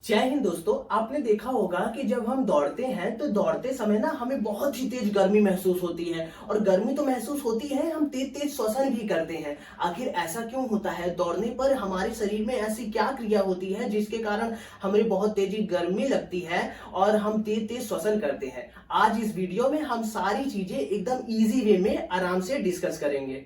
जय हिंद दोस्तों। आपने देखा होगा कि जब हम दौड़ते हैं तो दौड़ते समय ना हमें बहुत ही तेज गर्मी महसूस होती है और गर्मी तो महसूस होती है, हम तेज तेज श्वसन भी करते हैं। आखिर ऐसा क्यों होता है? दौड़ने पर हमारे शरीर में ऐसी क्या क्रिया होती है जिसके कारण हमें बहुत तेजी गर्मी लगती है और हम तेज तेज श्वसन करते हैं? आज इस वीडियो में हम सारी चीजें एकदम इजी वे में आराम से डिस्कस करेंगे।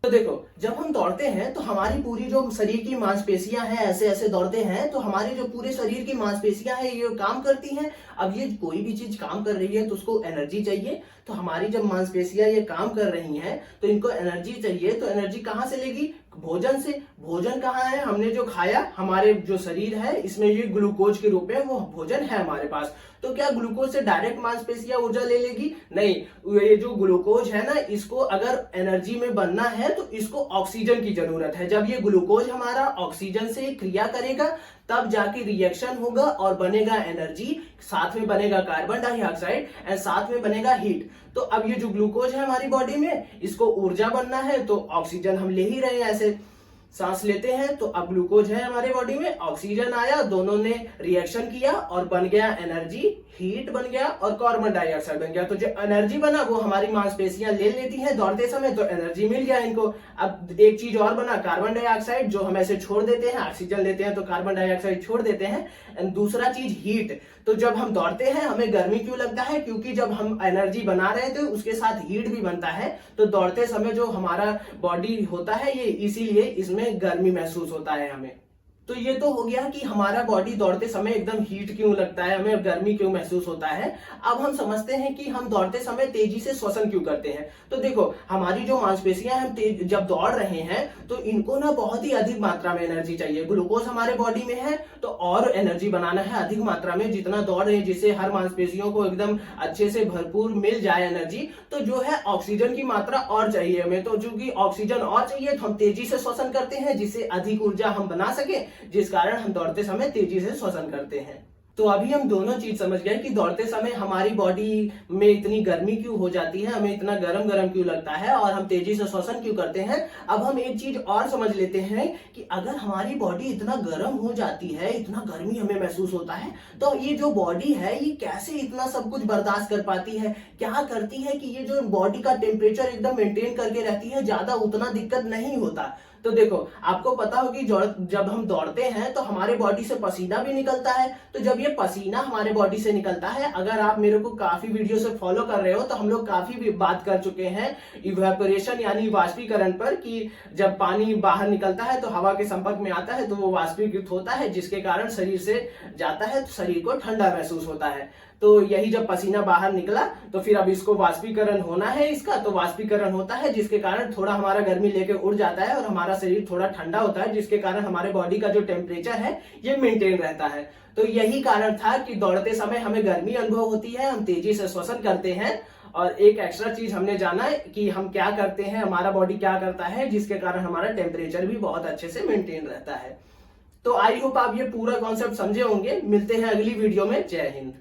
तो देखो, जब हम दौड़ते हैं तो हमारी पूरी जो शरीर की मांसपेशियां हैं, ऐसे ऐसे दौड़ते हैं तो हमारे जो पूरे शरीर की मांसपेशियां हैं ये काम करती हैं। अब ये कोई भी चीज काम कर रही है तो उसको एनर्जी चाहिए। तो हमारी जब मांसपेशियां ये काम कर रही हैं तो इनको एनर्जी चाहिए। तो एनर्जी कहाँ से लेगी? भोजन से। भोजन कहाँ है? हमने जो खाया, हमारे जो शरीर है इसमें ये ग्लूकोज के रूप में वो भोजन है हमारे पास। तो क्या ग्लूकोज से डायरेक्ट मांसपेशियां ऊर्जा ले लेगी? नहीं। ये जो ग्लूकोज है ना, इसको अगर एनर्जी में बनना है तो इसको ऑक्सीजन की जरूरत है। जब ये ग्लूकोज हमारा ऑक्सीजन से क्रिया करेगा तब जाके रिएक्शन होगा और बनेगा एनर्जी, साथ में बनेगा कार्बन डाइऑक्साइड एंड साथ में बनेगा हीट। तो अब ये जो ग्लूकोज है हमारी बॉडी में, इसको ऊर्जा बनना है तो ऑक्सीजन हम ले ही रहे हैं, ऐसे सांस लेते हैं तो अब ग्लूकोज है हमारे बॉडी में, ऑक्सीजन आया, दोनों ने रिएक्शन किया और बन गया एनर्जी, हीट बन गया और कार्बन डाइऑक्साइड बन गया। तो जो एनर्जी बना वो हमारी मांसपेशियां ले लेती हैं दौड़ते समय, तो एनर्जी मिल गया इनको। अब एक चीज और बना, कार्बन डाइऑक्साइड, जो हम ऐसे छोड़ देते हैं, ऑक्सीजन लेते हैं तो कार्बन डाइऑक्साइड छोड़ देते हैं। एंड दूसरा चीज हीट। तो जब हम दौड़ते हैं हमें गर्मी क्यों लगता है? क्योंकि जब हम एनर्जी बना रहे थे उसके साथ हीट भी बनता है। तो दौड़ते समय जो हमारा बॉडी होता है ये इसीलिए इसमें गर्मी महसूस होता है हमें। तो ये तो हो गया कि हमारा बॉडी दौड़ते समय एकदम हीट क्यों लगता है, हमें गर्मी क्यों महसूस होता है। अब हम समझते हैं कि हम दौड़ते समय तेजी से श्वसन क्यों करते हैं। तो देखो, हमारी जो मांसपेशियां हम जब दौड़ रहे हैं तो इनको ना बहुत ही अधिक मात्रा में एनर्जी चाहिए। ग्लूकोज हमारे बॉडी में है तो और एनर्जी बनाना है अधिक मात्रा में, जितना दौड़ रहे हैं, जिससे हर मांसपेशियों को एकदम अच्छे से भरपूर मिल जाए एनर्जी। तो जो है ऑक्सीजन की मात्रा और चाहिए हमें। तो चूंकि ऑक्सीजन और चाहिए तो हम तेजी से श्वसन करते हैं जिससे अधिक ऊर्जा हम बना सके, जिस कारण हम दौड़ते समय तेजी से श्वसन करते हैं। तो अभी हम दोनों चीज समझ गए कि दौड़ते समय हमारी बॉडी में इतनी गर्मी क्यों हो जाती है, हमें इतना गरम गरम क्यों लगता है और हम तेजी से श्वसन क्यों करते हैं। अब हम एक चीज और समझ लेते हैं कि अगर हमारी बॉडी इतना गर्म हो जाती है, इतना गर्मी हमें महसूस होता है, तो ये जो बॉडी है ये कैसे इतना सब कुछ बर्दाश्त कर पाती है? क्या करती है कि ये जो बॉडी का टेम्परेचर एकदम मेंटेन करके रहती है, ज्यादा उतना दिक्कत नहीं होता। तो देखो, आपको पता होगी जब हम दौड़ते हैं तो हमारे बॉडी से पसीना भी निकलता है। तो जब ये पसीना हमारे बॉडी से निकलता है, अगर आप मेरे को काफी वीडियो से फॉलो कर रहे हो तो हम लोग काफी भी बात कर चुके हैं इवेपोरेशन यानी वाष्पीकरण पर, कि जब पानी बाहर निकलता है तो हवा के संपर्क में आता है तो वो वाष्पीकृत होता है, जिसके कारण शरीर से जाता है तो शरीर को ठंडा महसूस होता है। तो यही जब पसीना बाहर निकला तो फिर अब इसको वाष्पीकरण होना है इसका, तो वाष्पीकरण होता है जिसके कारण थोड़ा हमारा गर्मी लेके उड़ जाता है और हमारा शरीर थोड़ा ठंडा होता है, जिसके कारण हमारे बॉडी का जो टेम्परेचर है ये मेंटेन रहता है। तो यही कारण था कि दौड़ते समय हमें गर्मी अनुभव होती है, हम तेजी से श्वसन करते हैं। और एक एक्स्ट्रा चीज हमने जाना है कि हम क्या करते हैं, हमारा बॉडी क्या करता है, जिसके कारण हमारा टेम्परेचर भी बहुत अच्छे से मेंटेन रहता है। तो आई होप आप ये पूरा कॉन्सेप्ट समझे होंगे। मिलते हैं अगली वीडियो में। जय हिंद।